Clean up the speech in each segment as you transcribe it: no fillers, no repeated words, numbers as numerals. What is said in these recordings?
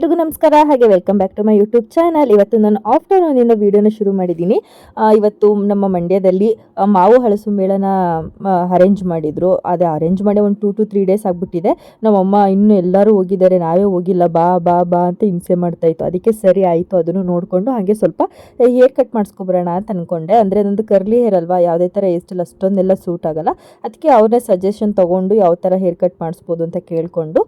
ಎಲ್ರಿಗೂ ನಮಸ್ಕಾರ. ಹಾಗೆ welcome back to my YouTube channel. ಇವತ್ತು ನಾನು ಆಫ್ಟರ್ನೂನಿಂದ ವಿಡಿಯೋನ ಶುರು ಮಾಡಿದ್ದೀನಿ. ಇವತ್ತು ನಮ್ಮ ಮಂಡ್ಯದಲ್ಲಿ ಮಾವು ಹಲಸು ಮೇಳನ ಅರೇಂಜ್ ಮಾಡಿದ್ರು. ಅದೇ ಅರೇಂಜ್ ಮಾಡಿ ಒಂದು 2 to 3 ಡೇಸ್ ಆಗಿಬಿಟ್ಟಿದೆ. ನಮ್ಮಮ್ಮ ಇನ್ನೂ ಎಲ್ಲರೂ ಹೋಗಿದ್ದಾರೆ, ನಾವೇ ಹೋಗಿಲ್ಲ, ಬಾ ಬಾ ಬಾ ಅಂತ ಹಿಂಸೆ ಮಾಡ್ತಾಯಿತ್ತು. ಅದಕ್ಕೆ ಸರಿ ಆಯಿತು, ಅದನ್ನು ನೋಡಿಕೊಂಡು ಹಾಗೆ ಸ್ವಲ್ಪ ಹೇರ್ ಕಟ್ ಮಾಡಿಸ್ಕೊಬರೋಣ ಅಂತ ಅಂದ್ಕೊಂಡೆ. ಅಂದರೆ ನಂದು ಕರ್ಲಿ ಹೇರ್ ಅಲ್ವಾ, ಯಾವುದೇ ಥರ ಹೇರ್ ಸ್ಟೈಲ್ ಅಷ್ಟೊಂದೆಲ್ಲ ಸೂಟ್ ಆಗಲ್ಲ. ಅದಕ್ಕೆ ಅವ್ರನ್ನೇ ಸಜೆಷನ್ ತೊಗೊಂಡು ಯಾವ ಥರ ಹೇರ್ ಕಟ್ ಮಾಡಿಸ್ಬೋದು ಅಂತ ಕೇಳಿಕೊಂಡು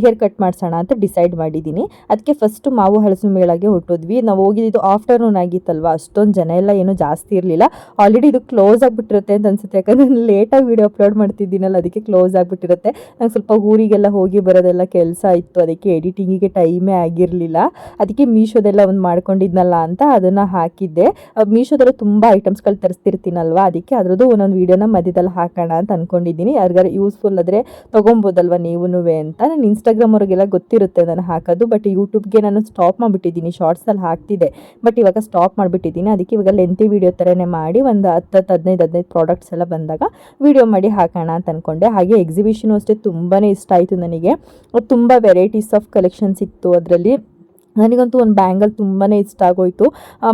ಹೇರ್ ಕಟ್ ಮಾಡಿಸೋಣ ಅಂತ ಡಿಸೈಡ್ ಮಾಡಿದ್ದೀನಿ. ಅದಕ್ಕೆ ಫಸ್ಟ್ ಮಾವು ಹಲಸು ಮೇಳಗೆ ಹೊಟ್ಟೋದ್ವಿ. ನಾವು ಹೋಗಿದ್ದು ಆಫ್ಟರ್ನೂನ್ ಆಗಿತ್ತಲ್ವ, ಅಷ್ಟೊಂದು ಜನ ಎಲ್ಲ ಏನೂ ಜಾಸ್ತಿ ಇರಲಿಲ್ಲ. ಆಲ್ರೆಡಿ ಇದು ಕ್ಲೋಸ್ ಆಗಿಬಿಟ್ಟಿರುತ್ತೆ ಅಂತ ಅನ್ಸುತ್ತೆ, ಯಾಕಂದರೆ ನಾನು ಲೇಟಾಗಿ ವೀಡಿಯೋ ಅಪ್ಲೋಡ್ ಮಾಡ್ತಿದ್ದೀನಲ್ಲ, ಅದಕ್ಕೆ ಕ್ಲೋಸ್ ಆಗಿಬಿಟ್ಟಿರುತ್ತೆ. ನಂಗೆ ಸ್ವಲ್ಪ ಊರಿಗೆಲ್ಲ ಹೋಗಿ ಬರೋದೆಲ್ಲ ಕೆಲಸ ಇತ್ತು, ಅದಕ್ಕೆ ಎಡಿಟಿಂಗಿಗೆ ಟೈಮೇ ಆಗಿರಲಿಲ್ಲ. ಅದಕ್ಕೆ ಮೀಶೋದೆಲ್ಲ ಒಂದು ಮಾಡ್ಕೊಂಡಿದ್ನಲ್ಲ ಅಂತ ಅದನ್ನು ಹಾಕಿದ್ದೆ. ಮೀಶೋದಲ್ಲೂ ತುಂಬ ಐಟಮ್ಸ್ಗಳು ತರಿಸ್ತಿರ್ತೀನಲ್ವ, ಅದಕ್ಕೆ ಅದರದ್ದು ಒಂದೊಂದು ವೀಡಿಯೋನ ಮಧ್ಯದಲ್ಲಿ ಹಾಕೋಣ ಅಂತ ಅಂದ್ಕೊಂಡಿದ್ದೀನಿ. ಯಾರಿಗಾರು ಯೂಸ್ಫುಲ್ ಆದರೆ ತೊಗೊಬೋದಲ್ವ ನೀವೂ ಅಂತ. ನಾನು ಇನ್ಸ್ಟಾಗ್ರಾಮ್ ಅವ್ರಿಗೆಲ್ಲ ಗೊತ್ತಿರುತ್ತೆ ನಾನು ಹಾಕೋದು, ಬಟ್ ಯೂಟ್ಯೂಬ್ಗೆ ನಾನು ಸ್ಟಾಪ್ ಮಾಡಿಬಿಟ್ಟಿದ್ದೀನಿ. ಶಾರ್ಟ್ಸಲ್ಲಿ ಹಾಕ್ತಿದ್ದೆ, ಬಟ್ ಇವಾಗ ಸ್ಟಾಪ್ ಮಾಡಿಬಿಟ್ಟಿದ್ದೀನಿ. ಅದಕ್ಕೆ ಇವಾಗ ಲೆಂತಿ ವೀಡಿಯೋ ಥರನೇ ಮಾಡಿ ಒಂದು 10-15 ಪ್ರಾಡಕ್ಟ್ಸ್ ಎಲ್ಲ ಬಂದಾಗ ವೀಡಿಯೋ ಮಾಡಿ ಹಾಕೋಣ ಅಂತ ಅಂದ್ಕೊಂಡೆ. ಹಾಗೆ ಎಕ್ಸಿಬಿಷನು ಅಷ್ಟೇ ತುಂಬಾ ಇಷ್ಟ ಆಯಿತು ನನಗೆ. ತುಂಬ ವೆರೈಟೀಸ್ ಆಫ್ ಕಲೆಕ್ಷನ್ಸ್ ಇತ್ತು ಅದರಲ್ಲಿ. ನನಗಂತೂ ಒಂದು ಬ್ಯಾಂಗಲ್ ತುಂಬಾ ಇಷ್ಟ ಆಗೋಯಿತು.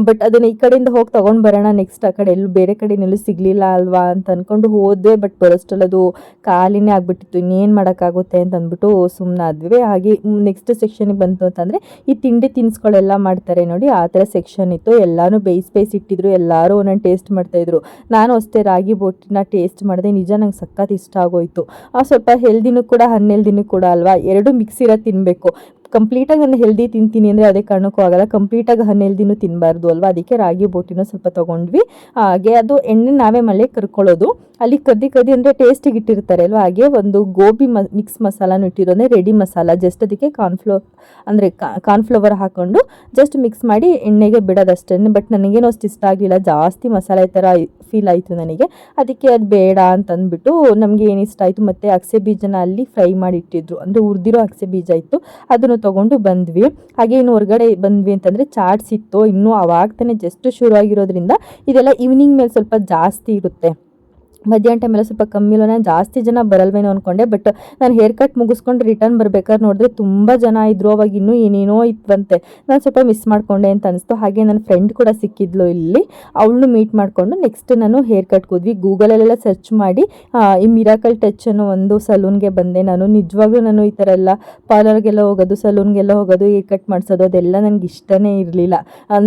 ಬಟ್ ಅದನ್ನು ಈ ಕಡೆಯಿಂದ ಹೋಗಿ ತೊಗೊಂಡು ಬರೋಣ, ನೆಕ್ಸ್ಟ್ ಆ ಕಡೆ ಎಲ್ಲೂ ಬೇರೆ ಕಡೆಯಲ್ಲೂ ಸಿಗಲಿಲ್ಲ ಅಲ್ವಾ ಅಂತ ಅಂದ್ಕೊಂಡು ಹೋದೆ. ಬಟ್ ಬರೋಷ್ಟರಲ್ಲಿ ಅದು ಖಾಲಿನೇ ಆಗಿಬಿಟ್ಟಿತ್ತು. ಇನ್ನೇನು ಮಾಡೋಕ್ಕಾಗುತ್ತೆ ಅಂತ ಅಂದ್ಬಿಟ್ಟು ಸುಮ್ಮನಾದ್ವಿ. ಹಾಗೆ ನೆಕ್ಸ್ಟ್ ಸೆಕ್ಷನಿಗೆ ಬಂತು ಅಂತಂದರೆ ಈ ತಿಂಡಿ ತಿನಿಸುಗಳೆಲ್ಲ ಮಾಡ್ತಾರೆ ನೋಡಿ, ಆ ಥರ ಸೆಕ್ಷನ್ ಇತ್ತು. ಎಲ್ಲನೂ ಬೇಯಿಸಿಟ್ಟಿದ್ರು, ಎಲ್ಲರೂ ಒಂದೊಂದು ಟೇಸ್ಟ್ ಮಾಡ್ತಾಯಿದ್ರು. ನಾನು ಅಷ್ಟೇ ರಾಗಿ ಬೋಟಿನ ಟೇಸ್ಟ್ ಮಾಡಿದೆ, ನಿಜ ನಂಗೆ ಸಖತ್ ಇಷ್ಟ ಆಗೋಯಿತು. ಸ್ವಲ್ಪ ಹೆಲ್ದಿನೂ ಕೂಡ ಅನ್ಹೆಲ್ದಿನೂ ಕೂಡ ಅಲ್ವಾ, ಎರಡು ಮಿಕ್ಸ್ ಇರೋ ತಿನ್ನಬೇಕು. ಕಂಪ್ಲೀಟಾಗಿ ನಾನು ಹೆಲ್ದಿ ತಿಂತೀನಿ ಅಂದರೆ ಅದೇ ಕಾರಣಕ್ಕೂ ಆಗಲ್ಲ, ಕಂಪ್ಲೀಟಾಗಿ ಅನ್ಹೆಲ್ದಿನೂ ತಿನ್ನಬಾರ್ದು ಅಲ್ವಾ. ಅದಕ್ಕೆ ರಾಗಿ ಬೋಟಿನೂ ಸ್ವಲ್ಪ ತೊಗೊಂಡ್ವಿ. ಹಾಗೆ ಅದು ಎಣ್ಣೆ ನಾವೇ ಮಳೆ ಕರ್ಕೊಳ್ಳೋದು. ಅಲ್ಲಿ ಕದ್ದಿ ಅಂದರೆ ಟೇಸ್ಟಿಗೆ ಇಟ್ಟಿರ್ತಾರೆ ಅಲ್ವಾ. ಹಾಗೆ ಒಂದು ಗೋಬಿ ಮಿಕ್ಸ್ ಮಸಾಲಾನು ಇಟ್ಟಿರೋ, ಅಂದರೆ ರೆಡಿ ಮಸಾಲ. ಜಸ್ಟ್ ಅದಕ್ಕೆ ಕಾರ್ನ್ಫ್ಲವರ್ ಹಾಕ್ಕೊಂಡು ಜಸ್ಟ್ ಮಿಕ್ಸ್ ಮಾಡಿ ಎಣ್ಣೆಗೆ ಬಿಡೋದಷ್ಟೇ. ಬಟ್ ನನಗೇನೋ ಅಷ್ಟು ಇಷ್ಟ ಆಗಲಿಲ್ಲ, ಜಾಸ್ತಿ ಮಸಾಲೆ ಥರ ಫೀಲ್ ಆಯಿತು ನನಗೆ. ಅದಕ್ಕೆ ಅದು ಬೇಡ ಅಂತಂದ್ಬಿಟ್ಟು ನಮಗೆ ಏನು ಇಷ್ಟ ಆಯಿತು, ಮತ್ತು ಅಗಸೆ ಬೀಜನ ಅಲ್ಲಿ ಫ್ರೈ ಮಾಡಿ ಇಟ್ಟಿದ್ರು, ಅಂದರೆ ಹುರಿದಿರೋ ಅಗಸೆ ಬೀಜ ಇತ್ತು, ಅದನ್ನು ತೊಗೊಂಡು ಬಂದ್ವಿ. ಹಾಗೆ ಇನ್ನು ಹೊರಗಡೆ ಬಂದ್ವಿ ಅಂತಂದರೆ ಚಾಟ್ಸ್ ಇತ್ತು. ಇನ್ನೂ ಅವಾಗ ತಾನೇ ಜಸ್ಟ್ ಶುರುವಾಗಿರೋದ್ರಿಂದ ಇದೆಲ್ಲ ಈವ್ನಿಂಗ್ ಮೇಲೆ ಸ್ವಲ್ಪ ಜಾಸ್ತಿ ಇರುತ್ತೆ, ಮಧ್ಯಾಹ್ನ ಟೈಮೆಲ್ಲ ಸ್ವಲ್ಪ ಕಮ್ಮಿ ಇಲ್ಲ. ನಾನು ಜಾಸ್ತಿ ಜನ ಬರಲ್ವೇನೋ ಅಂದ್ಕೊಂಡೆ, ಬಟ್ ನಾನು ಹೇರ್ ಕಟ್ ಮುಗಿಸ್ಕೊಂಡು ರಿಟರ್ನ್ ಬರ್ಬೇಕಾದ್ರೆ ನೋಡಿದ್ರೆ ತುಂಬ ಜನ ಇದ್ದರು. ಅವಾಗ ಇನ್ನೂ ಏನೇನೋ ಇತ್ತಂತೆ, ನಾನು ಸ್ವಲ್ಪ ಮಿಸ್ ಮಾಡಿಕೊಂಡೆ ಅಂತ ಅನಿಸ್ತು. ಹಾಗೆ ನನ್ನ ಫ್ರೆಂಡ್ ಕೂಡ ಸಿಕ್ಕಿದ್ಲು ಇಲ್ಲಿ, ಅವಳನ್ನು ಮೀಟ್ ಮಾಡಿಕೊಂಡು ನೆಕ್ಸ್ಟ್ ನಾನು ಹೇರ್ ಕಟ್ಗೆ ಹೋದ್ವಿ. ಗೂಗಲಲ್ಲೆಲ್ಲ ಸರ್ಚ್ ಮಾಡಿ ಈ ಮಿರಾಕಲ್ ಟಚ್ ಅನ್ನೋ ಒಂದು ಸಲೂನ್ಗೆ ಬಂದೆ ನಾನು. ನಿಜವಾಗ್ಲೂ ನಾನು ಈ ಥರ ಎಲ್ಲ ಪಾರ್ಲರ್ಗೆಲ್ಲ ಹೋಗೋದು, ಸಲೂನ್ಗೆಲ್ಲ ಹೋಗೋದು, ಹೇರ್ ಕಟ್ ಮಾಡಿಸೋದು ಅದೆಲ್ಲ ನನಗೆ ಇಷ್ಟನೇ ಇರಲಿಲ್ಲ.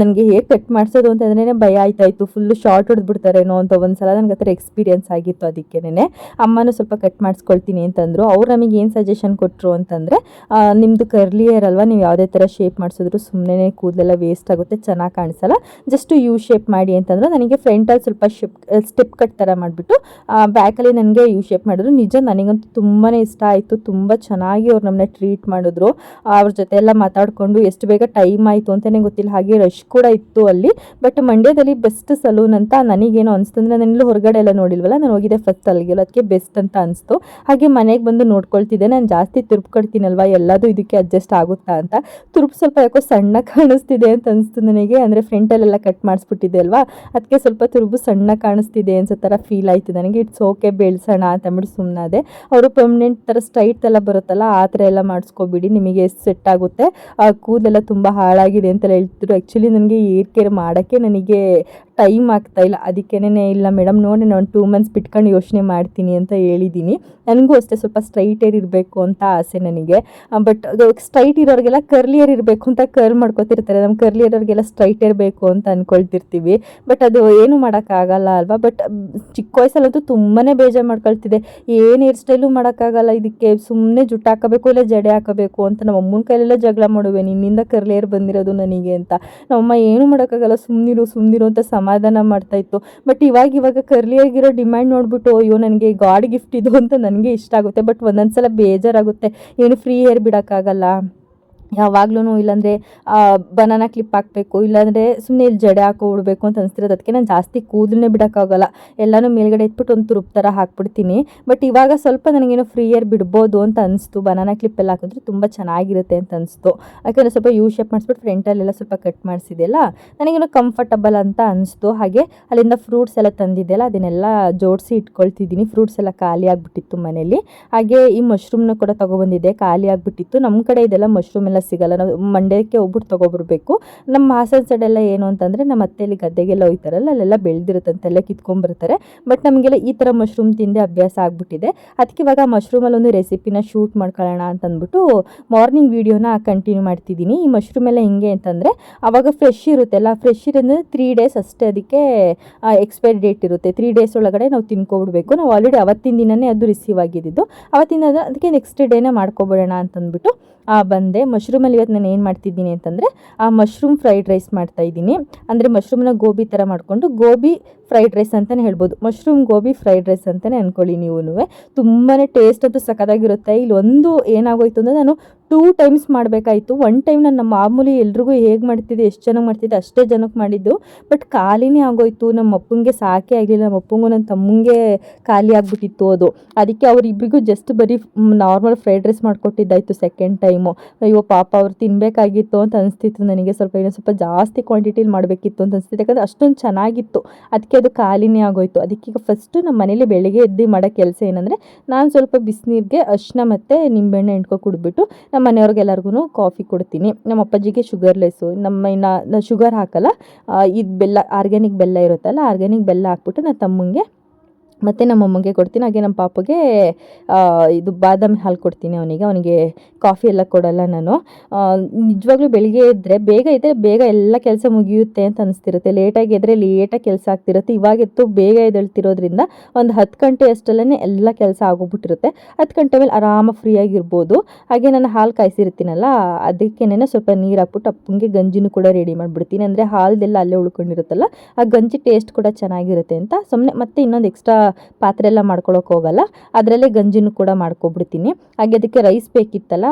ನನಗೆ ಹೇರ್ ಕಟ್ ಮಾಡಿಸೋದು ಅಂತಂದ್ರೇ ಭಯ ಆಯ್ತಾಯಿತ್ತು, ಫುಲ್ಲು ಶಾರ್ಟ್ ಹೊಡೆದ್ಬಿಡ್ತಾರೇನೋ ಅಂತ ಒಂದ್ಸಲ ನನಗೆ ಆ ಥರ ಎಕ್ಸ್ಪೀರಿಯನ್ಸ್ ಆಗಿತ್ತು. ಅದಕ್ಕೇನೆ ಅಮ್ಮನೂ ಸ್ವಲ್ಪ ಕಟ್ ಮಾಡಿಸ್ಕೊಳ್ತೀನಿ ಅಂತಂದರು. ಅವ್ರು ನಮಗೆ ಏನು ಸಜೆಷನ್ ಕೊಟ್ಟರು ಅಂತಂದರೆ, ನಿಮ್ಮದು ಕರ್ಲಿ ಹೇರ್ ಅಲ್ವಾ, ನೀವು ಯಾವುದೇ ಥರ ಶೇಪ್ ಮಾಡಿಸಿದ್ರು ಸುಮ್ಮನೆ ಕೂದಲೆಲ್ಲ ವೇಸ್ಟ್ ಆಗುತ್ತೆ, ಚೆನ್ನಾಗಿ ಕಾಣಿಸಲ್ಲ, ಜಸ್ಟ್ ಯು ಶೇಪ್ ಮಾಡಿ ಅಂತಂದರು. ನನಗೆ ಫ್ರಂಟಲ್ಲಿ ಸ್ವಲ್ಪ ಸ್ಟೆಪ್ ಕಟ್ ಥರ ಮಾಡಿಬಿಟ್ಟು ಬ್ಯಾಕಲ್ಲಿ ನನಗೆ ಯು ಶೇಪ್ ಮಾಡಿದ್ರು. ನಿಜ ನನಗಂತೂ ತುಂಬಾ ಇಷ್ಟ ಆಯಿತು, ತುಂಬ ಚೆನ್ನಾಗಿ ಅವ್ರು ನಮ್ಮನ್ನ ಟ್ರೀಟ್ ಮಾಡಿದ್ರು. ಅವ್ರ ಜೊತೆ ಎಲ್ಲ ಮಾತಾಡಿಕೊಂಡು ಎಷ್ಟು ಬೇಗ ಟೈಮ್ ಆಯಿತು ಅಂತಲೇ ಗೊತ್ತಿಲ್ಲ. ಹಾಗೆ ರಶ್ ಕೂಡ ಇತ್ತು ಅಲ್ಲಿ. ಬಟ್ ಮಂಡ್ಯದಲ್ಲಿ ಬೆಸ್ಟ್ ಸಲೂನ್ ಅಂತ ನನಗೇನು ಅನಿಸ್ತಂದ್ರೆ, ನಾನೆಲ್ಲೂ ಹೊರಗಡೆ ಎಲ್ಲ ನೋಡಿಲ್ವಲ್ಲ, ನಾನು ಹೋಗಿದ್ದೆ ಫಸ್ಟ್ ಅಲ್ಲಿಗೆಲ್ಲ, ಅದಕ್ಕೆ ಬೆಸ್ಟ್ ಅಂತ ಅನಿಸ್ತು. ಹಾಗೆ ಮನೆಗೆ ಬಂದು ನೋಡ್ಕೊಳ್ತಿದ್ದೆ. ನಾನು ಜಾಸ್ತಿ ತುರುಪು ಕಟ್ತೀನಲ್ವ, ಎಲ್ಲದೂ ಇದಕ್ಕೆ ಅಡ್ಜಸ್ಟ್ ಆಗುತ್ತಾ ಅಂತ. ತುರುಪು ಸ್ವಲ್ಪ ಯಾಕೋ ಸಣ್ಣ ಕಾಣಿಸ್ತಿದೆ ಅಂತ ಅನಿಸ್ತು ನನಗೆ, ಅಂದರೆ ಫ್ರಂಟಲ್ಲೆಲ್ಲ ಕಟ್ ಮಾಡಿಸ್ಬಿಟ್ಟಿದೆ ಅಲ್ವಾ, ಅದಕ್ಕೆ ಸ್ವಲ್ಪ ತುರುಬು ಸಣ್ಣ ಕಾಣಿಸ್ತಿದೆ ಅನ್ಸೋ ಥರ ಫೀಲ್ ಆಯಿತು ನನಗೆ. ಇಟ್ಸ್ ಓಕೆ, ಬೆಳೆಸೋಣ ಅಂತಂದ್ಬಿಟ್ಟು ಸುಮ್ಮನಾದೆ. ಅವರು ಪರ್ಮನೆಂಟ್ ಥರ ಸ್ಟ್ರೈಟ್ ಎಲ್ಲ ಬರುತ್ತಲ್ಲ, ಆ ಥರ ಎಲ್ಲ ಮಾಡಿಸ್ಕೊಬಿಡಿ, ನಿಮಗೆ ಎಷ್ಟು ಸೆಟ್ ಆಗುತ್ತೆ. ಕೂದಲೆಲ್ಲ ತುಂಬ ಹಾಳಾಗಿದೆ ಅಂತೆಲ್ಲ ಹೇಳ್ತಿದ್ರು. ಆ್ಯಕ್ಚುಲಿ ನನಗೆ ಹೇರ್ ಕೇರ್ ಮಾಡೋಕ್ಕೆ ನನಗೆ ಟೈಮ್ ಆಗ್ತಾಯಿಲ್ಲ, ಅದಕ್ಕೇನೆ ಇಲ್ಲ ಮೇಡಮ್ ನೋಡಿ ನಾನು 2 ಮಂತ್ಸ್ ಬಿಟ್ಕೊಂಡು ಯೋಚನೆ ಮಾಡ್ತೀನಿ ಅಂತ ಹೇಳಿದ್ದೀನಿ. ನನಗೂ ಅಷ್ಟೇ ಸ್ವಲ್ಪ ಸ್ಟ್ರೈಟ್ ಹೇರ್ ಇರಬೇಕು ಅಂತ ಆಸೆ ನನಗೆ. ಬಟ್ ಸ್ಟ್ರೈಟ್ ಇರೋರಿಗೆಲ್ಲ ಕರ್ಲಿ ಹೇರ್ ಇರಬೇಕು ಅಂತ ಕರ್ಲ್ ಮಾಡ್ಕೊತಿರ್ತಾರೆ, ನಮ್ಮ ಕರ್ಲಿ ಇರೋರಿಗೆಲ್ಲ ಸ್ಟ್ರೈಟ್ ಹೇರ್ ಬೇಕು ಅಂತ ಅಂದ್ಕೊಳ್ತಿರ್ತೀವಿ. ಬಟ್ ಅದು ಏನು ಮಾಡೋಕ್ಕಾಗಲ್ಲ ಅಲ್ವಾ. ಬಟ್ ಚಿಕ್ಕ ವಯಸ್ಸಲ್ಲಂತೂ ತುಂಬಾ ಬೇಜಾರು ಮಾಡ್ಕೊಳ್ತಿದ್ದೆ, ಏನು ಹೇರ್ ಸ್ಟೈಲು ಮಾಡೋಕ್ಕಾಗಲ್ಲ, ಇದಕ್ಕೆ ಸುಮ್ಮನೆ ಜುಟ್ಟು ಹಾಕೋಬೇಕು ಇಲ್ಲ ಜಡೆ ಹಾಕೋಬೇಕು ಅಂತ ನಮ್ಮ ಅಮ್ಮನ ಕೈಲೆಲ್ಲ ಜಗಳ ಮಾಡುವೆ, ನಿನ್ನಿಂದ ಕರ್ಲಿ ಹೇರ್ ಬಂದಿರೋದು ನನಗೆ ಅಂತ. ನಮ್ಮಮ್ಮ ಏನು ಮಾಡೋಕ್ಕಾಗಲ್ಲ, ಸುಮ್ಮನಿರು ಅಂತ ಸಮಾಧಾನ ಮಾಡ್ತಾಯಿತ್ತು. ಬಟ್ ಇವಾಗ ಕರ್ಲಿ ಹೇರ್ಗಿರೋ ಡಿಮ್ಯಾಂಡ್ ನೋಡ್ಬಿಟ್ಟು ಅಯ್ಯೋ ನನಗೆ ಗಾಡ್ ಗಿಫ್ಟ್ ಇದು ಅಂತ ನನಗೆ ಇಷ್ಟ ಆಗುತ್ತೆ. ಬಟ್ ಒಂದೊಂದ್ಸಲ ಬೇಜಾರಾಗುತ್ತೆ, ಏನು ಫ್ರೀ ಹೇರ್ ಬಿಡೋಕ್ಕಾಗಲ್ಲ ಯಾವಾಗ್ಲೂ. ಇಲ್ಲಾಂದರೆ ಬನಾನಾ ಕ್ಲಿಪ್ ಹಾಕಬೇಕು, ಇಲ್ಲಾಂದರೆ ಸುಮ್ಮನೆ ಇಲ್ಲಿ ಜಡೆ ಹಾಕೊಬಿಡ್ಬೇಕು ಅಂತ ಅನಿಸ್ತಿರೋದು. ಅದಕ್ಕೆ ನಾನು ಜಾಸ್ತಿ ಕೂದಲನ್ನೇ ಬಿಡೋಕ್ಕಾಗಲ್ಲ, ಎಲ್ಲನೂ ಮೇಲ್ಗಡೆ ಇಟ್ಬಿಟ್ಟು ಒಂದು ತುರುಪ್ ಥರ ಹಾಕ್ಬಿಡ್ತೀನಿ. ಬಟ್ ಇವಾಗ ಸ್ವಲ್ಪ ನನಗೇನೋ ಫ್ರೀ ಹೇರ್ ಬಿಡ್ಬೋದು ಅಂತ ಅನಿಸ್ತು. ಬನಾನಾ ಕ್ಲಿಪ್ಪೆಲ್ಲ ಹಾಕಿದ್ರೆ ತುಂಬ ಚೆನ್ನಾಗಿರುತ್ತೆ ಅಂತ ಅನಿಸ್ತು. ಯಾಕಂದರೆ ಸ್ವಲ್ಪ ಯು ಶೇಪ್ ಮಾಡಿಸ್ಬಿಟ್ಟು ಫ್ರಂಟಲ್ಲೆಲ್ಲ ಸ್ವಲ್ಪ ಕಟ್ ಮಾಡಿಸಿದೆಯಲ್ಲ, ನನಗೇನೋ ಕಂಫರ್ಟಬಲ್ ಅಂತ ಅನಿಸ್ತು. ಹಾಗೆ ಅಲ್ಲಿಂದ ಫ್ರೂಟ್ಸ್ ಎಲ್ಲ ತಂದಿದ್ದೆಲ್ಲ ಅದನ್ನೆಲ್ಲ ಜೋಡಿಸಿ ಇಟ್ಕೊಳ್ತಿದ್ದೀನಿ. ಫ್ರೂಟ್ಸ್ ಎಲ್ಲ ಖಾಲಿ ಆಗಿಬಿಟ್ಟಿತ್ತು ಮನೇಲಿ. ಹಾಗೆ ಈ ಮಶ್ರೂಮ್ನ ಕೂಡ ತೊಗೊಬಂದಿದ್ದೆ, ಖಾಲಿ ಆಗಿಬಿಟ್ಟಿತ್ತು. ನಮ್ಮ ಕಡೆ ಇದೆಲ್ಲ ಮಶ್ರೂಮ್ ಎಲ್ಲ ಎಲ್ಲ ಸಿಗಲ್ಲ, ನಾವು ಮಂಡ್ಯಕ್ಕೆ ಹೋಗ್ಬಿಟ್ಟು ತೊಗೊಬರ್ಬೇಕು. ನಮ್ಮ ಹಾಸನ ಸೈಡೆಲ್ಲ ಏನು ಅಂತಂದರೆ ನಮ್ಮ ಅತ್ತೆಯಲ್ಲಿ ಗದ್ದೆಗೆಲ್ಲ ಹೋಯ್ತಾರಲ್ಲ ಅಲ್ಲೆಲ್ಲ ಬೆಳೆದಿರುತ್ತಂತೆ, ಎಲ್ಲ ಕಿತ್ಕೊಂಡ್ಬರ್ತಾರೆ. ಬಟ್ ನಮಗೆಲ್ಲ ಈ ಥರ ಮಶ್ರೂಮ್ ತಿಂದೆ ಅಭ್ಯಾಸ ಆಗ್ಬಿಟ್ಟಿದೆ. ಅದಕ್ಕೆ ಇವಾಗ ಮಶ್ರೂಮಲ್ಲಿ ಒಂದು ರೆಸಿಪಿನ ಶೂಟ್ ಮಾಡ್ಕೊಳ್ಳೋಣ ಅಂತಂದ್ಬಿಟ್ಟು ಮಾರ್ನಿಂಗ್ ವೀಡಿಯೋನ ಕಂಟಿನ್ಯೂ ಮಾಡ್ತಿದ್ದೀನಿ. ಈ ಮಶ್ರೂಮ್ ಎಲ್ಲ ಹೆಂಗೆ ಅಂತಂದರೆ ಆವಾಗ ಫ್ರೆಶ್ ಇರುತ್ತೆಲ್ಲ, ಫ್ರೆಶ್ ಇರೋದ್ರೆ 3 ಡೇಸ್ ಅಷ್ಟೇ ಅದಕ್ಕೆ ಎಕ್ಸ್ಪೈರಿ ಡೇಟ್ ಇರುತ್ತೆ. 3 ಡೇಸ್ ಒಳಗಡೆ ನಾವು ತಿನ್ಕೊಬಿಡ್ಬೇಕು. ನಾವು ಆಲ್ರೆಡಿ ಅವತ್ತಿನ ದಿನವೇ ಅದು ರಿಸೀವ್ ಆಗಿದ್ದು, ಅವತ್ತಿನ ಅದಕ್ಕೆ ನೆಕ್ಸ್ಟ್ ಡೇನೇ ಮಾಡ್ಕೊಬಿಡೋಣ ಅಂತಂದ್ಬಿಟ್ಟು ಬಂದೆ. ಮಶ್ರೂಮಲ್ಲಿ ಇವತ್ತು ನಾನು ಏನು ಮಾಡ್ತಿದ್ದೀನಿ ಅಂತಂದರೆ ಮಶ್ರೂಮ್ ಫ್ರೈಡ್ ರೈಸ್ ಮಾಡ್ತಾಯಿದ್ದೀನಿ. ಅಂದರೆ ಮಶ್ರೂಮ್ನ ಗೋಬಿ ಥರ ಮಾಡಿಕೊಂಡು ಗೋಬಿ ಫ್ರೈಡ್ ರೈಸ್ ಅಂತಲೇ ಹೇಳ್ಬೋದು, ಮಶ್ರೂಮ್ ಗೋಬಿ ಫ್ರೈಡ್ ರೈಸ್ ಅಂತಲೇ ಅಂದ್ಕೊಳ್ಳಿ ನೀವು. ತುಂಬಾ ಟೇಸ್ಟ್ ಅಂತೂ ಸಖತ್ತಾಗಿರುತ್ತೆ. ಇಲ್ಲಿ ಒಂದು ಏನಾಗೋಯ್ತು ಅಂದರೆ ನಾನು 2 ಟೈಮ್ಸ್ ಮಾಡಬೇಕಾಯಿತು. 1 ಟೈಮ್ ನಾನು ನಮ್ಮ ಮಾಮೂಲಿ ಎಲ್ರಿಗೂ ಹೇಗೆ ಮಾಡ್ತಿದ್ದೆ, ಎಷ್ಟು ಜನಕ್ಕೆ ಮಾಡ್ತಿದ್ದೆ ಅಷ್ಟೇ ಜನಕ್ಕೆ ಮಾಡಿದ್ದು. ಬಟ್ ಖಾಲಿನೇ ಆಗೋಯ್ತು. ನಮ್ಮ ಅಪ್ಪಂಗೆ ಸಾಕೇ ಆಗಲಿಲ್ಲ, ನಮ್ಮ ಅಪ್ಪಂಗೂ ನನ್ನ ತಮ್ಮಂಗೆ ಖಾಲಿ ಆಗಿಬಿಟ್ಟಿತ್ತು ಅದು. ಅದಕ್ಕೆ ಅವರಿಬ್ಬರಿಗೂ ಜಸ್ಟ್ ಬರೀ ನಾರ್ಮಲ್ ಫ್ರೈಡ್ ರೈಸ್ ಮಾಡಿಕೊಟ್ಟಿದ್ದಾಯಿತು ಸೆಕೆಂಡ್ ಟೈಮು. ಅಯ್ಯೋ ಪಾಪ ಅವ್ರು ತಿನ್ನಬೇಕಾಗಿತ್ತು ಅಂತ ಅನಿಸ್ತಿತ್ತು ನನಗೆ. ಸ್ವಲ್ಪ ಜಾಸ್ತಿ ಕ್ವಾಂಟಿಟಿಲಿ ಮಾಡಬೇಕಿತ್ತು ಅಂತ ಅನಿಸ್ತಿತ್ತು, ಯಾಕಂದರೆ ಅಷ್ಟೊಂದು ಚೆನ್ನಾಗಿತ್ತು. ಅದಕ್ಕೆ ಅದು ಖಾಲಿನೇ ಆಗೋಯ್ತು. ಅದಕ್ಕೀಗ ಫಸ್ಟು ನಮ್ಮ ಮನೇಲಿ ಬೆಳಗ್ಗೆ ಎದ್ದು ಮಾಡೋ ಕೆಲಸ ಏನಂದರೆ, ನಾನು ಸ್ವಲ್ಪ ಬಿಸಿನೀರಿಗೆ ಅರಿಶಿನ ಮತ್ತು ನಿಂಬೆಹಣ್ಣೆ ಹಿಂಡ್ಕೊ ಕುಡಿದ್ಬಿಟ್ಟು ನಮ್ಮ ಮನೆಯವ್ರಿಗೆಲ್ಲರಿಗೂ ಕಾಫಿ ಕೊಡ್ತೀನಿ. ನಮ್ಮ ಅಪ್ಪಾಜಿಗೆ ಶುಗರ್ಲೆಸ್ಸು, ನಾನು ಶುಗರ್ ಹಾಕಲ್ಲ, ಇದು ಬೆಲ್ಲ, ಆರ್ಗ್ಯಾನಿಕ್ ಬೆಲ್ಲ ಇರುತ್ತಲ್ಲ, ಆರ್ಗ್ಯಾನಿಕ್ ಬೆಲ್ಲ ಹಾಕ್ಬಿಟ್ಟು ನನ್ನ ತಮ್ಮಂಗೆ ಮತ್ತು ನಮ್ಮ ಅಮ್ಮಂಗೆ ಕೊಡ್ತೀನಿ. ಹಾಗೆ ನಮ್ಮ ಪಾಪಗೆ ಇದು ಬಾದಾಮಿ ಹಾಲು ಕೊಡ್ತೀನಿ. ಅವನಿಗೆ ಕಾಫಿ ಎಲ್ಲ ಕೊಡಲ್ಲ ನಾನು. ನಿಜವಾಗ್ಲೂ ಬೆಳಿಗ್ಗೆ ಇದ್ದರೆ ಬೇಗ ಎಲ್ಲ ಕೆಲಸ ಮುಗಿಯುತ್ತೆ ಅಂತ ಅನಿಸ್ತಿರುತ್ತೆ. ಲೇಟಾಗಿ ಎದ್ದರೆ ಲೇಟಾಗಿ ಕೆಲಸ ಆಗ್ತಿರುತ್ತೆ. ಇವಾಗೆತ್ತು ಬೇಗ ಎದ್ದೇಳ್ತಿರೋದ್ರಿಂದ ಒಂದು 10 ಗಂಟೆ ಅಷ್ಟರಲ್ಲೇ ಎಲ್ಲ ಕೆಲಸ ಆಗೋಗ್ಬಿಟ್ಟಿರುತ್ತೆ. 10 ಗಂಟೆ ಮೇಲೆ ಆರಾಮಾಗಿ ಫ್ರೀಯಾಗಿರ್ಬೋದು. ಹಾಗೆ ನಾನು ಹಾಲು ಕಾಯಿಸಿರ್ತೀನಲ್ಲ, ಅದಕ್ಕೇನೆ ಸ್ವಲ್ಪ ನೀರು ಹಾಕ್ಬಿಟ್ಟು ಅಪ್ಪಂಗೆ ಗಂಜಿನೂ ಕೂಡ ರೆಡಿ ಮಾಡಿಬಿಡ್ತೀನಿ. ಅಂದರೆ ಹಾಲ್ದೆಲ್ಲ ಅಲ್ಲೇ ಉಳ್ಕೊಂಡಿರುತ್ತಲ್ಲ, ಆ ಗಂಜಿ ಟೇಸ್ಟ್ ಕೂಡ ಚೆನ್ನಾಗಿರುತ್ತೆ ಅಂತ ಸುಮ್ಮನೆ ಮತ್ತೆ ಇನ್ನೊಂದು ಎಕ್ಸ್ಟ್ರಾ ಪಾತ್ರೆ ಎಲ್ಲ ಮಾಡ್ಕೊಳಕ್ಕೆ ಹೋಗಲ್ಲ, ಅದರಲ್ಲೇ ಗಂಜಿನೂ ಕೂಡ ಮಾಡ್ಕೊಬಿಡ್ತೀನಿ. ಹಾಗೆ ಅದಕ್ಕೆ ರೈಸ್ ಬೇಕಿತ್ತಲ್ಲ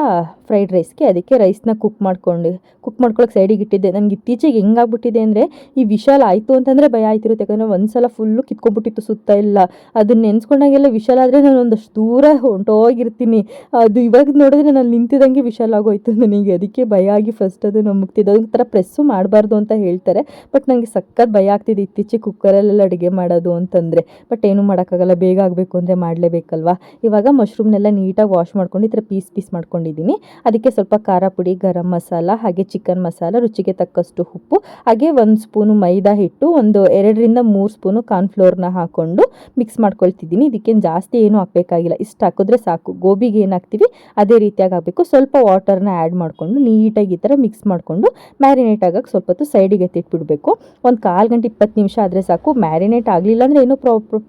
ಫ್ರೈಡ್ ರೈಸ್ಗೆ, ಅದಕ್ಕೆ ರೈಸ್ನ ಕುಕ್ ಮಾಡ್ಕೊಳಕ್ಕೆ ಸೈಡಿಗೆ ಇಟ್ಟಿದ್ದೆ. ನನಗೆ ಇತ್ತೀಚೆಗೆ ಹೆಂಗಾಗ್ಬಿಟ್ಟಿದೆ ಅಂದರೆ, ಈ ವಿಶಾಲ್ ಆಯಿತು ಅಂತಂದರೆ ಭಯ ಆಯ್ತಿರುತ್ತೆ. ಯಾಕಂದರೆ ಒಂದ್ಸಲ ಫುಲ್ಲು ಕಿತ್ಕೊಂಡ್ಬಿಟ್ಟಿತ್ತು ಸುತ್ತ ಎಲ್ಲ. ಅದನ್ನ ನೆನೆಸ್ಕೊಂಡಾಗೆಲ್ಲ ವಿಶಾಲ್ ಆದರೆ ನಾನು ಒಂದಷ್ಟು ದೂರ ಹೊಂಟೋಗಿರ್ತೀನಿ. ಅದು ಇವಾಗ ನೋಡಿದ್ರೆ ನಾನು ನಿಂತಿದ್ದಂಗೆ ವಿಶಾಲ್ ಆಗೋಯ್ತು ನನಗೆ. ಅದಕ್ಕೆ ಭಯ ಆಗಿ ಫಸ್ಟ್ ಅದನ್ನು ಮುಗ್ತಿದ್ದು. ಒಂಥರ ಪ್ರೆಸ್ಸು ಮಾಡಬಾರ್ದು ಅಂತ ಹೇಳ್ತಾರೆ, ಬಟ್ ನನಗೆ ಸಖತ್ ಭಯ ಆಗ್ತಿದೆ ಇತ್ತೀಚೆಗೆ ಕುಕ್ಕರಲ್ಲೆಲ್ಲ ಅಡುಗೆ ಮಾಡೋದು ಅಂತಂದರೆ. ಬಟ್ ಏನೂ ಮಾಡೋಕ್ಕಾಗಲ್ಲ, ಬೇಗ ಆಗಬೇಕು ಅಂದರೆ ಮಾಡಲೇಬೇಕಲ್ವ. ಇವಾಗ ಮಶ್ರೂಮ್ನೆಲ್ಲ ನೀಟಾಗಿ ವಾಶ್ ಮಾಡ್ಕೊಂಡು ಈ ಥರ ಪೀಸ್ ಮಾಡ್ಕೊಂಡಿದ್ದೀನಿ. ಅದಕ್ಕೆ ಸ್ವಲ್ಪ ಖಾರ ಪುಡಿ, ಗರಂ ಮಸಾಲ, ಹಾಗೆ ಚಿಕನ್ ಮಸಾಲ, ರುಚಿಗೆ ತಕ್ಕಷ್ಟು ಉಪ್ಪು, ಹಾಗೆ 1 ಸ್ಪೂನು ಮೈದಾ ಹಿಟ್ಟು, ಒಂದು 2 ರಿಂದ 3 ಸ್ಪೂನು ಕಾರ್ನ್ಫ್ಲೋರ್ನ ಹಾಕ್ಕೊಂಡು ಮಿಕ್ಸ್ ಮಾಡ್ಕೊಳ್ತಿದ್ದೀನಿ. ಇದಕ್ಕೇನು ಜಾಸ್ತಿ ಏನೂ ಹಾಕಬೇಕಾಗಿಲ್ಲ, ಇಷ್ಟು ಹಾಕಿದ್ರೆ ಸಾಕು. ಗೋಬಿಗೆ ಏನು ಹಾಕ್ತೀವಿ ಅದೇ ರೀತಿಯಾಗಿ ಹಾಕಬೇಕು. ಸ್ವಲ್ಪ ವಾಟರ್ನ ಆ್ಯಡ್ ಮಾಡಿಕೊಂಡು ನೀಟಾಗಿ ಈ ಥರ ಮಿಕ್ಸ್ ಮಾಡಿಕೊಂಡು ಮ್ಯಾರಿನೇಟ್ ಆಗೋಕ್ಕೆ ಸ್ವಲ್ಪ ಹೊತ್ತು ಸೈಡಿಗೆ ಎತ್ತಿಟ್ಬಿಡಬೇಕು. ಒಂದು 1/4 ಗಂಟೆ 20 ನಿಮಿಷ ಆದರೆ ಸಾಕು. ಮ್ಯಾರಿನೇಟ್ ಆಗಲಿಲ್ಲ ಅಂದರೆ ಏನೂ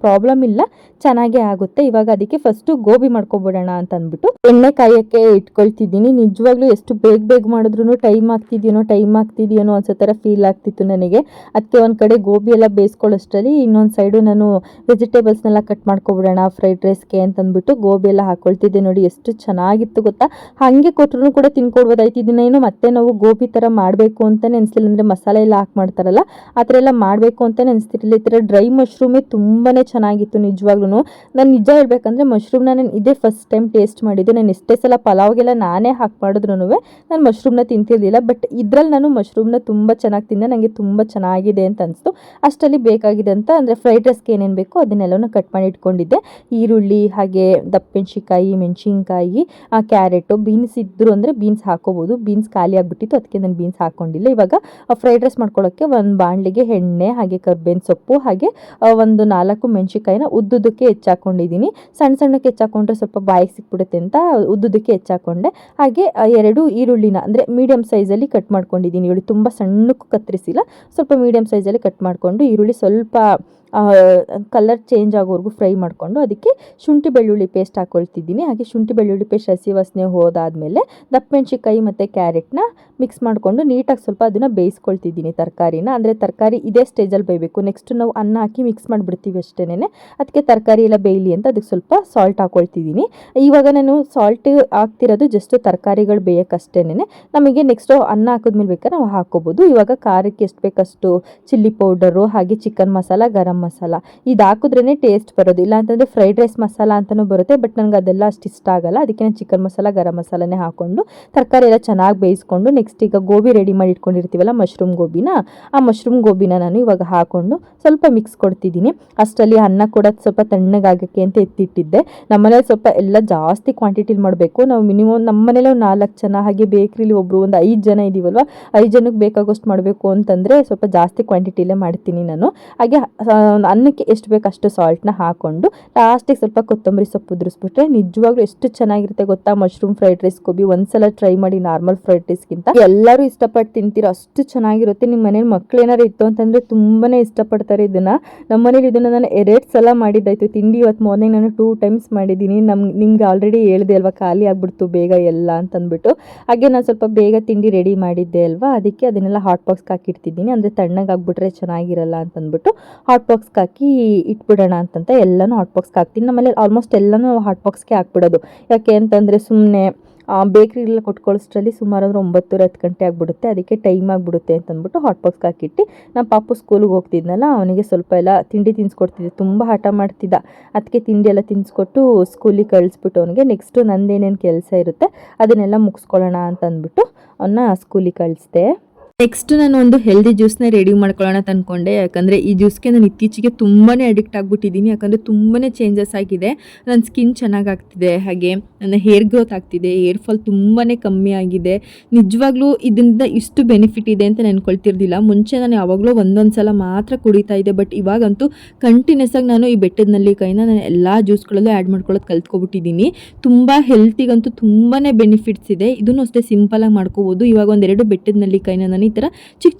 ಪ್ರಾಬ್ಲಮ್ ಇಲ್ಲ, ಚೆನ್ನಾಗೇ ಆಗುತ್ತೆ. ಇವಾಗ ಅದಕ್ಕೆ ಫಸ್ಟು ಗೋಬಿ ಮಾಡ್ಕೊಬಿಡೋಣ ಅಂತ ಅಂದ್ಬಿಟ್ಟು ಎಣ್ಣೆ ಕಾಯೋಕ್ಕೆ ಇಟ್ಕೊಳ್ತಿದ್ದೀನಿ. ನಿಜವಾಗ್ಲೂ ಎಷ್ಟು ಬೇಗ ಮಾಡಿದ್ರು ಟೈಮ್ ಆಗ್ತಿದೆಯೋ ಅನ್ಸೋ ಥರ ಫೀಲ್ ಆಗ್ತಿತ್ತು ನನಗೆ. ಅದಕ್ಕೆ ಒಂದು ಕಡೆ ಗೋಬಿ ಎಲ್ಲ ಬೇಯಿಸ್ಕೊಳ್ಳೋಷ್ಟರಲ್ಲಿ ಇನ್ನೊಂದು ಸೈಡು ನಾನು ವೆಜಿಟೇಬಲ್ಸ್ನೆಲ್ಲ ಕಟ್ ಮಾಡ್ಕೊಬಿಡೋಣ ಫ್ರೈಡ್ ರೈಸ್ಗೆ ಅಂತಂದ್ಬಿಟ್ಟು ಗೋಬಿ ಎಲ್ಲ ಹಾಕ್ಕೊಳ್ತಿದ್ದೆ. ನೋಡಿ ಎಷ್ಟು ಚೆನ್ನಾಗಿತ್ತು ಗೊತ್ತಾ. ಹಾಗೆ ಕೊಟ್ಟರು ಕೂಡ ತಿನ್ಕೊಡ್ಬೋದಾಯ್ತು. ಇದನ್ನೇನು ಮತ್ತೆ ನಾವು ಗೋಬಿ ಥರ ಮಾಡಬೇಕು ಅಂತಲೇ ಅನಿಸ್ಲಿಲ್ಲ. ಅಂದರೆ ಮಸಾಲೆ ಎಲ್ಲ ಹಾಕಿ ಮಾಡ್ತಾರಲ್ಲ ಆ ಥರ ಎಲ್ಲ ಮಾಡಬೇಕು ಅಂತಲೇ ಅನಿಸ್ತಿರಲಿಲ್ಲ. ಈ ಥರ ಡ್ರೈ ಮಶ್ರೂಮೇ ತುಂಬಾ ಚೆನ್ನಾಗಿತ್ತು ನಿಜವಾಗ್ಲೂ. ನಾನು ನಿಜ ಹೇಳ್ಬೇಕಂದ್ರೆ ಮಶ್ರೂಮ್ನ ನಾನು ಇದೇ ಫಸ್ಟ್ ಟೈಮ್ ಟೇಸ್ಟ್ ಮಾಡಿದ್ದೆ. ನಾನು ಎಷ್ಟೇ ಸಲ ಪಲಾವ್ಗೆಲ್ಲ ನಾನೇ ಹಾಕಿ ಮಾಡಿದ್ರು ನಾನು ಮಶ್ರೂಮ್ನ ತಿಂತಿರಲಿಲ್ಲ. ಬಟ್ ಇದರಲ್ಲಿ ನಾನು ಮಶ್ರೂಮ್ನ ತುಂಬ ಚೆನ್ನಾಗಿ ತಿಂದೆ, ನನಗೆ ತುಂಬ ಚೆನ್ನಾಗಿದೆ ಅಂತ ಅನಿಸ್ತು. ಅಷ್ಟರಲ್ಲಿ ಬೇಕಾಗಿದೆ ಅಂತ ಅಂದರೆ ಫ್ರೈಡ್ ರೈಸ್ಗೆ ಏನೇನು ಬೇಕೋ ಅದನ್ನೆಲ್ಲನೂ ಕಟ್ ಮಾಡಿ ಇಟ್ಕೊಂಡಿದ್ದೆ. ಈರುಳ್ಳಿ, ಹಾಗೆ ದಪ್ಪಮೆಣಸಿನ್ಕಾಯಿ, ಮೆಣಸಿನ್ಕಾಯಿ, ಕ್ಯಾರೆಟು, ಬೀನ್ಸ್ ಇದ್ದರು ಅಂದರೆ ಬೀನ್ಸ್ ಹಾಕೋಬೋದು. ಬೀನ್ಸ್ ಖಾಲಿ ಆಗಿಬಿಟ್ಟಿತ್ತು, ಅದಕ್ಕೆ ನಾನು ಬೀನ್ಸ್ ಹಾಕ್ಕೊಂಡಿಲ್ಲ. ಇವಾಗ ಫ್ರೈಡ್ ರೈಸ್ ಮಾಡ್ಕೊಳ್ಳೋಕ್ಕೆ ಒಂದು ಬಾಣಲಿಗೆ ಎಣ್ಣೆ, ಹಾಗೆ ಕರ್ಬೇವಿನ ಸೊಪ್ಪು, ಹಾಗೆ ಒಂದು 4 ಮೆಣಸಿನ್ಕಾಯಿನ ಉದ್ದುದಕ್ಕೆ ಹೆಚ್ಚಾಕೊಂಡಿದ್ದೀನಿ. ಸಣ್ಣಕ್ಕೆ ಹೆಚ್ಚಾಕೊಂಡ್ರೆ ಸ್ವಲ್ಪ ಬಾಯಿಗೆ ಸಿಕ್ಬಿಡುತ್ತೆ ಅಂತ ಉದ್ದುದಕ್ಕೆ ಹೆಚ್ಚಾಕೊಂಡೆ. ಹಾಗೆ 2 ಈರುಳ್ಳಿನ ಅಂದರೆ ಮೀಡಿಯಮ್ ಸೈಜಲ್ಲಿ ಕಟ್ ಮಾಡ್ಕೊಂಡಿದ್ದೀನಿ. ಈರುಳ್ಳಿ ತುಂಬ ಸಣ್ಣಕ್ಕೂ ಕತ್ತರಿಸಿಲ್ಲ, ಸ್ವಲ್ಪ ಮೀಡಿಯಮ್ ಸೈಜಲ್ಲಿ ಕಟ್ ಮಾಡಿಕೊಂಡು ಈರುಳ್ಳಿ ಸ್ವಲ್ಪ ಕಲರ್ ಚೇಂಜ್ ಆಗೋವರೆಗೂ ಫ್ರೈ ಮಾಡಿಕೊಂಡು ಅದಕ್ಕೆ ಶುಂಠಿ ಬೆಳ್ಳುಳ್ಳಿ ಪೇಸ್ಟ್ ಹಾಕ್ಕೊಳ್ತಿದ್ದೀನಿ. ಹಾಗೆ ಶುಂಠಿ ಬೆಳ್ಳುಳ್ಳಿ ಪೇಸ್ಟ್ ಹಸಿ ವಾಸನೆ ಹೋದಾದಮೇಲೆ ದಪ್ಪಮೆಣಸಿನ್ಕಾಯಿ ಮತ್ತು ಕ್ಯಾರೆಟ್ನ ಮಿಕ್ಸ್ ಮಾಡಿಕೊಂಡು ನೀಟಾಗಿ ಸ್ವಲ್ಪ ಅದನ್ನು ಬೇಯಿಸ್ಕೊಳ್ತಿದ್ದೀನಿ ತರಕಾರಿನ. ಅಂದರೆ ತರಕಾರಿ ಇದೇ ಸ್ಟೇಜಲ್ಲಿ ಬೇಯಬೇಕು. ನೆಕ್ಸ್ಟ್ ನಾವು ಅನ್ನ ಹಾಕಿ ಮಿಕ್ಸ್ ಮಾಡಿಬಿಡ್ತೀವಿ ಅಷ್ಟೇನೆ. ಅದಕ್ಕೆ ತರಕಾರಿ ಎಲ್ಲ ಬೇಯಲಿ ಅಂತ ಅದಕ್ಕೆ ಸ್ವಲ್ಪ ಸಾಲ್ಟ್ ಹಾಕ್ಕೊಳ್ತಿದ್ದೀನಿ. ಇವಾಗ ನಾನು ಸಾಲ್ಟ್ ಹಾಕ್ತಿರೋದು ಜಸ್ಟ್ ತರಕಾರಿಗಳು ಬೇಯೋಕ್ಕಷ್ಟೇನೆ. ನಮಗೆ ನೆಕ್ಸ್ಟು ಅನ್ನ ಹಾಕಿದ್ಮೇಲೆ ಬೇಕಾದ್ರೆ ನಾವು ಹಾಕ್ಕೋಬೋದು. ಇವಾಗ ಖಾರಕ್ಕೆ ಎಷ್ಟು ಬೇಕಷ್ಟು ಚಿಲ್ಲಿ ಪೌಡರು, ಹಾಗೆ ಚಿಕನ್ ಮಸಾಲ, ಗರಂ ಗರಂ ಮಸಾಲ ಇದು ಹಾಕಿದ್ರೇ ಟೇಸ್ಟ್ ಬರೋದು. ಇಲ್ಲ ಅಂತಂದರೆ ಫ್ರೈಡ್ ರೈಸ್ ಮಸಾಲ ಅಂತಲೂ ಬರುತ್ತೆ, ಬಟ್ ನನಗೆ ಅದೆಲ್ಲ ಅಷ್ಟು ಇಷ್ಟ ಆಗಲ್ಲ. ಅದಕ್ಕೆ ನಾನು ಚಿಕನ್ ಮಸಾಲ ಗರಂ ಮಸಾಲನೇ ಹಾಕ್ಕೊಂಡು ತರಕಾರಿ ಎಲ್ಲ ಚೆನ್ನಾಗಿ ಬೇಯಿಸ್ಕೊಂಡು ನೆಕ್ಸ್ಟ್ ಈಗ ಗೋಬಿ ರೆಡಿ ಮಾಡಿ ಇಟ್ಕೊಂಡಿರ್ತೀವಲ್ಲ ಮಶ್ರೂಮ್ ಗೋಬಿನ, ಆ ಮಶ್ರೂಮ್ ಗೋಬಿನ ನಾನು ಇವಾಗ ಹಾಕ್ಕೊಂಡು ಸ್ವಲ್ಪ ಮಿಕ್ಸ್ ಕೊಡ್ತಿದ್ದೀನಿ. ಅಷ್ಟರಲ್ಲಿ ಅನ್ನ ಕೂಡ ಸ್ವಲ್ಪ ತಣ್ಣಗಾಗಕ್ಕೆ ಅಂತ ಎತ್ತಿಟ್ಟಿದ್ದೆ. ನಮ್ಮನೇಲಿ ಸ್ವಲ್ಪ ಎಲ್ಲ ಜಾಸ್ತಿ ಕ್ವಾಂಟಿಟಿಲಿ ಮಾಡಬೇಕು. ನಾವು ಮಿನಿಮಮ್ ನಮ್ಮ ಮನೇಲಿ 4 ಜನ, ಹಾಗೆ ಬೇಕ್ರಿಲಿ ಒಬ್ಬರು ಒಂದು 5 ಜನ ಇದ್ದೀವಲ್ವ, 5 ಜನಕ್ಕೆ ಬೇಕಾಗೋಷ್ಟು ಮಾಡಬೇಕು ಅಂತಂದರೆ ಸ್ವಲ್ಪ ಜಾಸ್ತಿ ಕ್ವಾಂಟಿಟಿಲೇ ಮಾಡ್ತೀನಿ ನಾನು. ಹಾಗೆ ಅನ್ನಕ್ಕೆ ಎಷ್ಟು ಬೇಕು ಅಷ್ಟು ಸಾಲ್ಟ್ನ ಹಾಕ್ಕೊಂಡು ಲಾಸ್ಟಿಗೆ ಸ್ವಲ್ಪ ಕೊತ್ತಂಬರಿ ಸೊಪ್ಪು ಉದುರಿಸ್ಬಿಟ್ರೆ ನಿಜವಾಗ್ಲೂ ಎಷ್ಟು ಚೆನ್ನಾಗಿರುತ್ತೆ ಗೊತ್ತಾ ಮಶ್ರೂಮ್ ಫ್ರೈಡ್ ರೈಸ್ ಗೋಬಿ. ಒಂದ್ಸಲ ಟ್ರೈ ಮಾಡಿ ನಾರ್ಮಲ್ ಫ್ರೈಡ್ ರೈಸ್ಗಿಂತ. ಎಲ್ಲರೂ ಇಷ್ಟಪಟ್ಟು ತಿಂತೀರೋ ಅಷ್ಟು ಚೆನ್ನಾಗಿರುತ್ತೆ. ನಿಮ್ಮ ಮನೇಲಿ ಮಕ್ಳು ಏನಾರು ಇತ್ತು ಅಂತಂದರೆ ತುಂಬಾ ಇಷ್ಟಪಡ್ತಾರೆ ಇದನ್ನು. ನಮ್ಮ ಮನೇಲಿ ಇದನ್ನು ನಾನು 2 ಸಲ ಮಾಡಿದ್ದಾಯಿತು ತಿಂಡಿ. ಇವತ್ತು ಮಾರ್ನಿಂಗ್ ನಾನು 2 ಟೈಮ್ಸ್ ಮಾಡಿದ್ದೀನಿ. ನಿಮ್ಗೆ ಆಲ್ರೆಡಿ ಹೇಳಿದೆ ಅಲ್ವಾ ಖಾಲಿ ಆಗ್ಬಿಡ್ತು ಬೇಗ ಎಲ್ಲ ಅಂತಂದ್ಬಿಟ್ಟು. ಹಾಗೆ ನಾನು ಸ್ವಲ್ಪ ಬೇಗ ತಿಂಡಿ ರೆಡಿ ಮಾಡಿದ್ದೆ ಅಲ್ವಾ, ಅದಕ್ಕೆ ಅದನ್ನೆಲ್ಲ ಹಾಟ್ ಬಾಕ್ಸ್ಗೆ ಹಾಕಿಡ್ತಿದ್ದೀನಿ. ಅಂದರೆ ತಣ್ಣಗಾಗ್ಬಿಟ್ರೆ ಚೆನ್ನಾಗಿರಲ್ಲ ಅಂತಂದ್ಬಿಟ್ಟು ಹಾಟ್ ಬಾಕ್ಸ್ಗೆ ಹಾಕಿ ಇಟ್ಬಿಡೋಣ ಅಂತಂತ ಎಲ್ಲನೂ ಹಾಟ್ ಬಾಕ್ಸ್ಗೆ ಹಾಕ್ತೀನಿ. ನಮ್ಮಲ್ಲಿ ಆಲ್ಮೋಸ್ಟ್ ಎಲ್ಲನೂ ಹಾಟ್ ಬಾಕ್ಸ್ಗೆ ಹಾಕ್ಬಿಡೋದು. ಯಾಕೆ ಅಂತಂದರೆ ಸುಮ್ಮನೆ ಬೇಕ್ರಿಗೆಲ್ಲ ಕೊಟ್ಕೊಳ್ಳೋಷ್ಟರಲ್ಲಿ ಸುಮಾರು ಅಂದರೆ 9-10 ಗಂಟೆ ಆಗಿಬಿಡುತ್ತೆ. ಅದಕ್ಕೆ ಟೈಮ್ ಆಗಿಬಿಡುತ್ತೆ ಅಂತಂದ್ಬಿಟ್ಟು ಹಾಟ್ ಬಾಕ್ಸ್ಗೆ ಹಾಕಿಟ್ಟು ನಮ್ಮ ಪಾಪು ಸ್ಕೂಲಿಗೆ ಹೋಗ್ತಿದ್ನಲ್ಲ, ಅವನಿಗೆ ಸ್ವಲ್ಪ ಎಲ್ಲ ತಿಂಡಿ ತಿನ್ನಿಸ್ಕೊಡ್ತಿದ್ದೆ. ತುಂಬ ಹಠ ಮಾಡ್ತಿದ್ದ. ಅದಕ್ಕೆ ತಿಂಡಿ ಎಲ್ಲ ತಿನ್ನಿಸ್ಕೊಟ್ಟು ಸ್ಕೂಲಿಗೆ ಕಳಿಸ್ಬಿಟ್ಟು ಅವನಿಗೆ ನೆಕ್ಸ್ಟು ನಂದೇನೇನು ಕೆಲಸ ಇರುತ್ತೆ ಅದನ್ನೆಲ್ಲ ಮುಗಿಸ್ಕೊಳ್ಳೋಣ ಅಂತಂದ್ಬಿಟ್ಟು ಅವನ್ನ ಸ್ಕೂಲಿಗೆ ಕಳಿಸ್ದೆ. ನೆಕ್ಸ್ಟ್ ನಾನು ಒಂದು ಹೆಲ್ದಿ ಜ್ಯೂಸ್ನ ರೆಡಿ ಮಾಡ್ಕೊಳ್ಳೋಣ ಅಂತ ಅಂದ್ಕೊಂಡೆ. ಯಾಕಂದರೆ ಈ ಜ್ಯೂಸ್ಗೆ ನಾನು ಇತ್ತೀಚೆಗೆ ತುಂಬಾ ಅಡಿಕ್ಟ್ ಆಗಿಬಿಟ್ಟಿದ್ದೀನಿ. ಯಾಕಂದರೆ ತುಂಬಾ ಚೇಂಜಸ್ ಆಗಿದೆ. ನನ್ನ ಸ್ಕಿನ್ ಚೆನ್ನಾಗಾಗ್ತಿದೆ, ಹಾಗೆ ನನ್ನ ಹೇರ್ ಗ್ರೋತ್ ಆಗ್ತಿದೆ, ಹೇರ್ ಫಾಲ್ ತುಂಬಾ ಕಮ್ಮಿ ಆಗಿದೆ. ನಿಜವಾಗ್ಲೂ ಇದರಿಂದ ಇಷ್ಟು ಬೆನಿಫಿಟ್ ಇದೆ ಅಂತ ನೆನ್ಕೊಳ್ತಿರ್ಲಿಲ್ಲ. ಮುಂಚೆ ನಾನು ಯಾವಾಗಲೂ ಒಂದೊಂದು ಸಲ ಮಾತ್ರ ಕುಡಿತಾ ಇದ್ದೆ, ಬಟ್ ಇವಾಗಂತೂ ಕಂಟಿನ್ಯೂಸ್ ಆಗಿ ನಾನು ಈ ಬೆಟ್ಟದ ನೆಲ್ಲಿಕಾಯಿನ ನಾನು ಎಲ್ಲ ಜ್ಯೂಸ್ಗಳಲ್ಲೂ ಆ್ಯಡ್ ಮಾಡ್ಕೊಳ್ಳೋದು ಕಲ್ತ್ಕೊಬಿಟ್ಟಿದ್ದೀನಿ. ತುಂಬ ಹೆಲ್ತಿಗಂತೂ ತುಂಬಾ ಬೆನಿಫಿಟ್ಸ್ ಇದೆ. ಇದನ್ನು ಅಷ್ಟೇ ಸಿಂಪಲಾಗಿ ಮಾಡ್ಕೋಬೋದು. ಇವಾಗ 1-2 ಬೆಟ್ಟದ ನೆಲ್ಲಿಕಾಯಿನ ನಾನು ಈ ಥರ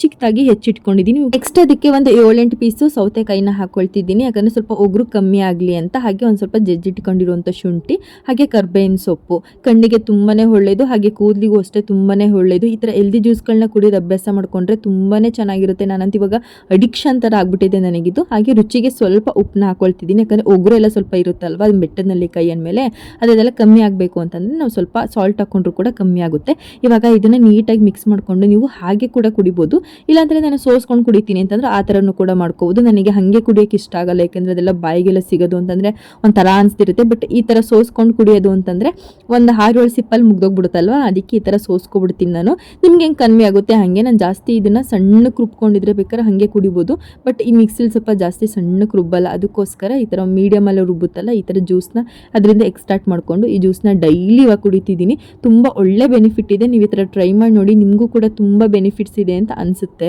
ಚಿಕ್ಕದಾಗಿ ಹೆಚ್ಚಿಟ್ಕೊಂಡಿದ್ದೀನಿ. ನೆಕ್ಸ್ಟ್ ಅದಕ್ಕೆ ಒಂದು 7-8 ಪೀಸು ಸೌತೆಕಾಯಿನ ಹಾಕೊಳ್ತಿದ್ದೀನಿ, ಯಾಕಂದರೆ ಸ್ವಲ್ಪ ಒಗ್ರು ಕಮ್ಮಿ ಆಗಲಿ ಅಂತ. ಹಾಗೆ ಒಂದು ಸ್ವಲ್ಪ ಜಜ್ಜಿಟ್ಕೊಂಡಿರುವಂಥ ಶುಂಠಿ, ಹಾಗೆ ಕರ್ಬೇವಿನ ಸೊಪ್ಪು ಕಣ್ಣಿಗೆ ತುಂಬಾ ಒಳ್ಳೆಯದು, ಹಾಗೆ ಕೂದಲಿಗೂ ಅಷ್ಟೇ ತುಂಬಾ ಒಳ್ಳೆಯದು. ಈ ಥರ ಹೆಲ್ದಿ ಜ್ಯೂಸ್ಗಳನ್ನ ಕುಡಿಯೋದು ಅಭ್ಯಾಸ ಮಾಡಿಕೊಂಡ್ರೆ ತುಂಬಾ ಚೆನ್ನಾಗಿರುತ್ತೆ. ನಾನಂತ ಇವಾಗ ಅಡಿಕ್ಷನ್ ಥರ ಆಗಿಬಿಟ್ಟಿದೆ ನನಗಿದು. ಹಾಗೆ ರುಚಿಗೆ ಸ್ವಲ್ಪ ಉಪ್ಪನ್ನ ಹಾಕೊಳ್ತಿದ್ದೀನಿ, ಯಾಕಂದರೆ ಒಗ್ರು ಎಲ್ಲ ಸ್ವಲ್ಪ ಇರುತ್ತಲ್ವ ಅದು ಬೆಟ್ಟದ ನೆಲ್ಲಿಕಾಯಿ ಅಂದಮೇಲೆ ಅದೆಲ್ಲ ಕಮ್ಮಿ ಆಗಬೇಕು ಅಂತಂದರೆ ನಾವು ಸ್ವಲ್ಪ ಸಾಲ್ಟ್ ಹಾಕ್ಕೊಂಡ್ರು ಕೂಡ ಕಮ್ಮಿ ಆಗುತ್ತೆ. ಇವಾಗ ಇದನ್ನು ನೀಟಾಗಿ ಮಿಕ್ಸ್ ಮಾಡಿಕೊಂಡು ನೀವು ಹಾಗೆ ಕೂಡ ಕುಡಿಬೋದು. ಇಲ್ಲಾಂದರೆ ನಾನು ಸೋಸ್ಕೊಂಡು ಕುಡಿತೀನಿ ಅಂತಂದರೆ ಆ ಥರನೂ ಕೂಡ ಮಾಡ್ಕೋಬೋದು. ನನಗೆ ಹಾಗೆ ಕುಡಿಯೋಕ್ಕೆ ಇಷ್ಟ ಆಗಲ್ಲ, ಯಾಕೆಂದರೆ ಅದೆಲ್ಲ ಬಾಯಿಗೆಲ್ಲ ಸಿಗೋದು ಅಂತಂದರೆ ಒಂಥರ ಅನಿಸ್ತಿರುತ್ತೆ. ಬಟ್ ಈ ಥರ ಸೋಸ್ಕೊಂಡು ಕುಡಿಯೋದು ಅಂತಂದರೆ ಒಂದು 6-7 ಸಿಪ್ಪಲ್ಲಿ ಮುಗ್ದೋಗ್ಬಿಡುತ್ತಲ್ವ, ಅದಕ್ಕೆ ಈ ಥರ ಸೋಸ್ಕೊಬಿಡ್ತೀನಿ ನಾನು. ನಿಮ್ಗೆ ಹೆಂಗೆ ಕಮ್ಮಿ ಆಗುತ್ತೆ ಹಾಗೆ. ನಾನು ಜಾಸ್ತಿ ಇದನ್ನು ಸಣ್ಣಕ್ಕೆ ರುಬ್ಕೊಂಡಿದ್ರೆ ಬೇಕಾದ್ರೆ ಹಾಗೆ ಕುಡಿಬೋದು, ಬಟ್ ಈ ಮಿಕ್ಸಿಲಿ ಸ್ವಲ್ಪ ಜಾಸ್ತಿ ಸಣ್ಣಕ್ಕೆ ರುಬ್ಬಲ್ಲ. ಅದಕ್ಕೋಸ್ಕರ ಈ ಥರ ಮೀಡಿಯಮಲ್ಲಿ ರುಬ್ಬುತ್ತಲ್ಲ ಈ ಥರ ಜ್ಯೂಸ್ನ ಅದರಿಂದ ಎಕ್ಸ್ಟ್ರಾಕ್ಟ್ ಮಾಡಿಕೊಂಡು ಈ ಜ್ಯೂಸ್ನ ಡೈಲಿ ಇವಾಗ ಕುಡಿತಿದ್ದೀನಿ. ತುಂಬ ಒಳ್ಳೆ ಬೆನಿಫಿಟ್ ಇದೆ. ನೀವು ಈ ಥರ ಟ್ರೈ ಮಾಡಿ ನೋಡಿ, ನಿಮಗೂ ಕೂಡ ತುಂಬ ಬೆನಿಫಿಟ್ಸ್ ಇದೆ ಅಂತ ಅನಿಸುತ್ತೆ.